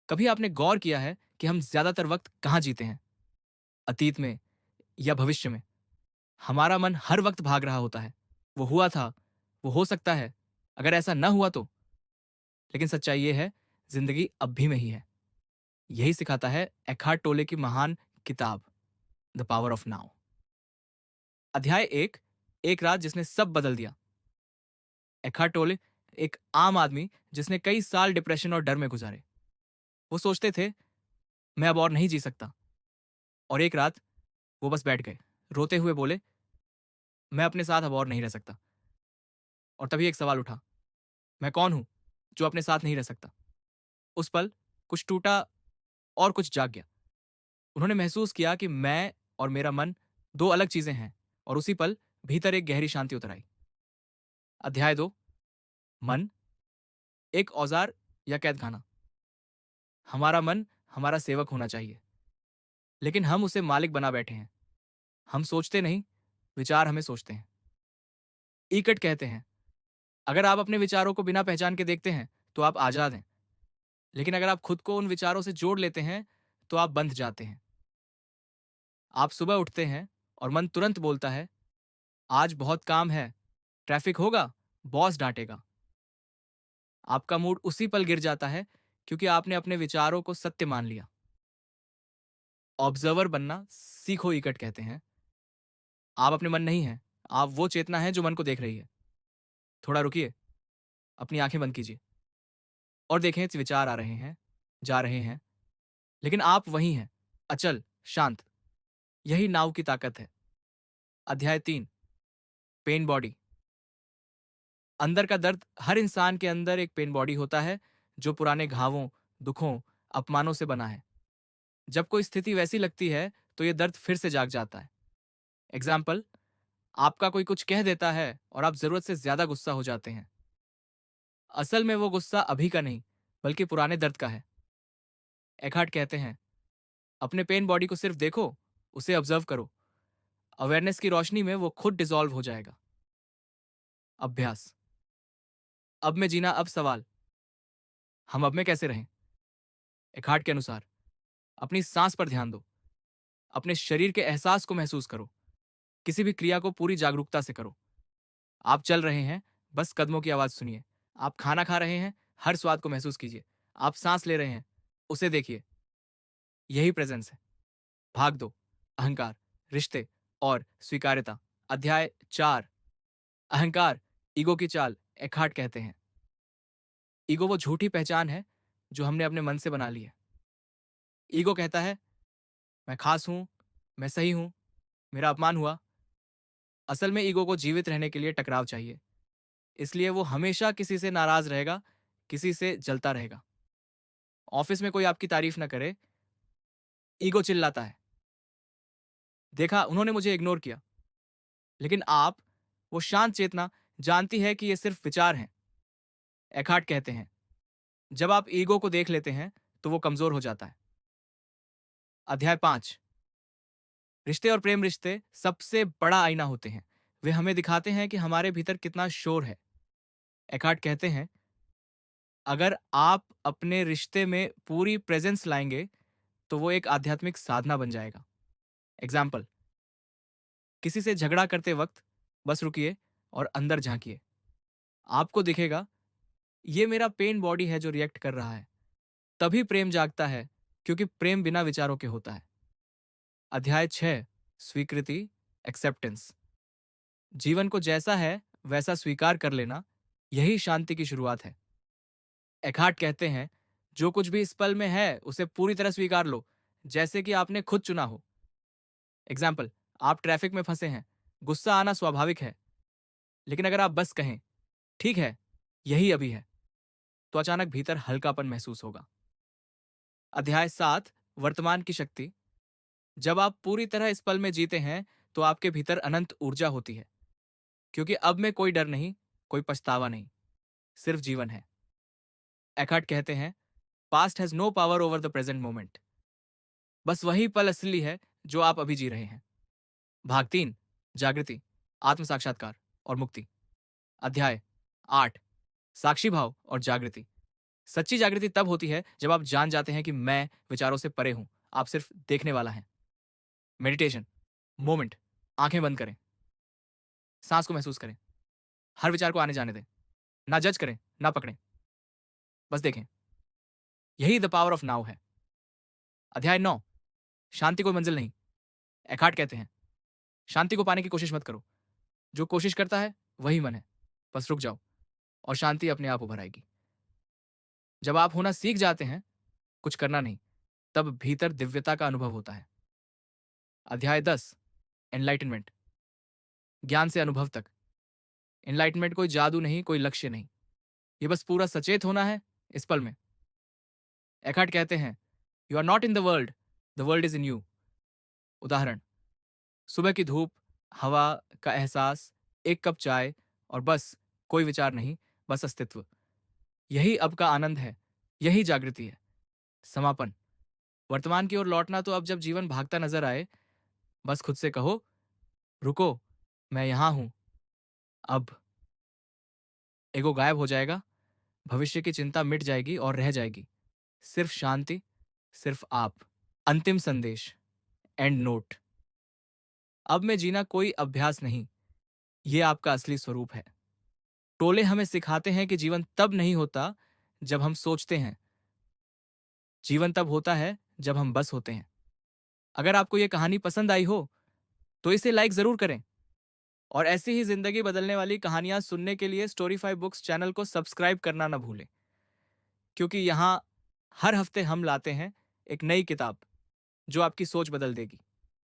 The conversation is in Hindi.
कभी आपने गौर किया है कि हम ज्यादातर वक्त कहाँ जीते हैं? अतीत में या भविष्य में? हमारा मन हर वक्त भाग रहा होता है। वो हुआ था, वो हो सकता है, अगर ऐसा ना हुआ तो। लेकिन सच्चाई ये है, जिंदगी अब भी में ही है। यही सिखाता है एखार्ट टोले की महान किताब द पावर ऑफ नाउ। अध्याय एक, एक रात जिसने सब बदल दिया। एखार्ट टोले एक आम आदमी जिसने कई साल डिप्रेशन और डर में गुजारे। वो सोचते थे, मैं अब और नहीं जी सकता। और एक रात वो बस बैठ गए, रोते हुए बोले, मैं अपने साथ अब और नहीं रह सकता। और तभी एक सवाल उठा, मैं कौन हूं जो अपने साथ नहीं रह सकता? उस पल कुछ टूटा और कुछ जाग गया। उन्होंने महसूस किया कि मैं और मेरा मन दो अलग चीजें हैं। और उसी पल भीतर एक गहरी शांति उतर आई। अध्याय दो, मन एक औजार या कैद खाना। हमारा मन हमारा सेवक होना चाहिए, लेकिन हम उसे मालिक बना बैठे हैं। हम सोचते नहीं, विचार हमें सोचते हैं। ईकट कहते हैं, अगर आप अपने विचारों को बिना पहचान के देखते हैं तो आप आजाद हैं। लेकिन अगर आप खुद को उन विचारों से जोड़ लेते हैं तो आप बंध जाते हैं। आप सुबह उठते हैं और मन तुरंत बोलता है, आज बहुत काम है, ट्रैफिक होगा, बॉस डांटेगा। आपका मूड उसी पल गिर जाता है, क्योंकि आपने अपने विचारों को सत्य मान लिया। ऑब्जर्वर बनना सीखो, इकट कहते हैं। आप अपने मन नहीं हैं, आप वो चेतना है जो मन को देख रही है। थोड़ा रुकिए, अपनी आंखें बंद कीजिए और देखें, विचार आ रहे हैं, जा रहे हैं, लेकिन आप वही हैं, अचल, शांत। यही नाव की ताकत है। अध्याय तीन, पेन बॉडी। अंदर का दर्द। हर इंसान के अंदर एक पेन बॉडी होता है, जो पुराने घावों, दुखों, अपमानों से बना है। जब कोई स्थिति वैसी लगती है तो ये दर्द फिर से जाग जाता है। एग्जाम्पल, आपका कोई कुछ कह देता है और आप जरूरत से ज्यादा गुस्सा हो जाते हैं। असल में वो गुस्सा अभी का नहीं, बल्कि पुराने दर्द का है। एखार्ट कहते हैं, अपने पेन बॉडी को सिर्फ देखो, उसे ऑब्जर्व करो। अवेयरनेस की रोशनी में वो खुद डिसॉल्व हो जाएगा। अभ्यास। अब में जीना, अब सवाल, हम अब में कैसे रहें? एखार्ट के अनुसार, अपनी सांस पर ध्यान दो, अपने शरीर के एहसास को महसूस करो। किसी भी क्रिया को पूरी जागरूकता से करो। आप चल रहे हैं, बस कदमों की आवाज सुनिए। आप खाना खा रहे हैं, हर स्वाद को महसूस कीजिए। आप सांस ले रहे हैं, उसे देखिए। यही प्रेजेंस है। भाग दो, अहंकार, रिश्ते और स्वीकार्यता। अध्याय चार, अहंकार, ईगो की चाल। एखार्ट कहते हैं, ईगो वो झूठी पहचान है जो हमने अपने मन से बना ली है। ईगो कहता है, मैं खास हूं, मैं सही हूं, मेरा अपमान हुआ। असल में ईगो को जीवित रहने के लिए टकराव चाहिए। इसलिए वो हमेशा किसी से नाराज रहेगा, किसी से जलता रहेगा। ऑफिस में कोई आपकी तारीफ ना करे, ईगो चिल्लाता है, देखा उन्होंने मुझे इग्नोर किया। लेकिन आप, वो शांत चेतना, जानती है कि ये सिर्फ विचार हैं। एखार्ट कहते हैं, जब आप ईगो को देख लेते हैं तो वो कमजोर हो जाता है। अध्याय पांच, रिश्ते और प्रेम। रिश्ते सबसे बड़ा आईना होते हैं। वे हमें दिखाते हैं कि हमारे भीतर कितना शोर है। एखार्ट कहते हैं, अगर आप अपने रिश्ते में पूरी प्रेजेंस लाएंगे तो वो एक आध्यात्मिक साधना बन जाएगा। एग्जाम्पल, किसी से झगड़ा करते वक्त बस रुकिए और अंदर झांकिए। आपको दिखेगा, ये मेरा पेन बॉडी है जो रिएक्ट कर रहा है। तभी प्रेम जागता है, क्योंकि प्रेम बिना विचारों के होता है। अध्याय छह, स्वीकृति, एक्सेप्टेंस। जीवन को जैसा है वैसा स्वीकार कर लेना, यही शांति की शुरुआत है। एखार्ट कहते हैं, जो कुछ भी इस पल में है उसे पूरी तरह स्वीकार लो, जैसे कि आपने खुद चुना हो। एग्जाम्पल, आप ट्रैफिक में फंसे हैं, गुस्सा आना स्वाभाविक है। लेकिन अगर आप बस कहें, ठीक है, यही अभी है, तो अचानक भीतर हल्कापन महसूस होगा। अध्याय सात, वर्तमान की शक्ति। जब आप पूरी तरह इस पल में जीते हैं तो आपके भीतर अनंत ऊर्जा होती है, क्योंकि अब में कोई डर नहीं, कोई पछतावा नहीं, सिर्फ जीवन है। एखार्ट कहते हैं, past has no power over the present moment. बस वही पल असली है जो आप अभी जी रहे हैं। भाग तीन, जागृति, आत्म साक्षात्कार और मुक्ति। अध्याय आठ, साक्षी भाव और जागृति। सच्ची जागृति तब होती है जब आप जान जाते हैं कि मैं विचारों से परे हूं, आप सिर्फ देखने वाला हैं। मेडिटेशन, मोमेंट, आंखें बंद करें, सांस को महसूस करें, हर विचार को आने जाने दें, ना जज करें, ना पकड़ें, बस देखें। यही द पावर ऑफ नाउ है। अध्याय 9, शांति कोई मंजिल नहीं। एकार्ट कहते हैं, शांति को पाने की कोशिश मत करो, जो कोशिश करता है वही मन है। बस रुक जाओ और शांति अपने आप उभर आएगी। जब आप होना सीख जाते हैं, कुछ करना नहीं, तब भीतर दिव्यता का अनुभव होता है। अध्याय 10, एनलाइटनमेंट, ज्ञान से अनुभव तक। एनलाइटनमेंट कोई जादू नहीं, कोई लक्ष्य नहीं, ये बस पूरा सचेत होना है इस पल में। एकार्ट कहते हैं, you are not in the world is in you. उदाहरण, सुबह की धूप, हवा का एहसास, एक कप चाय और बस कोई विचार नहीं, बस अस्तित्व। यही अब का आनंद है, यही जागृति है। समापन, वर्तमान की ओर लौटना तो अब जब जीवन भागता नजर आए, बस खुद से कहो, रुको, मैं यहां हूं अब। ईगो गायब हो जाएगा, भविष्य की चिंता मिट जाएगी और रह जाएगी सिर्फ शांति, सिर्फ आप। अंतिम संदेश, एंड नोट। अब में जीना कोई अभ्यास नहीं, ये आपका असली स्वरूप है। टोले हमें सिखाते हैं कि जीवन तब नहीं होता जब हम सोचते हैं, जीवन तब होता है जब हम बस होते हैं। अगर आपको यह कहानी पसंद आई हो तो इसे लाइक जरूर करें और ऐसी ही जिंदगी बदलने वाली कहानियां सुनने के लिए स्टोरीफाई बुक्स चैनल को सब्सक्राइब करना ना भूलें, क्योंकि यहां हर हफ्ते हम लाते हैं एक नई किताब जो आपकी सोच बदल देगी।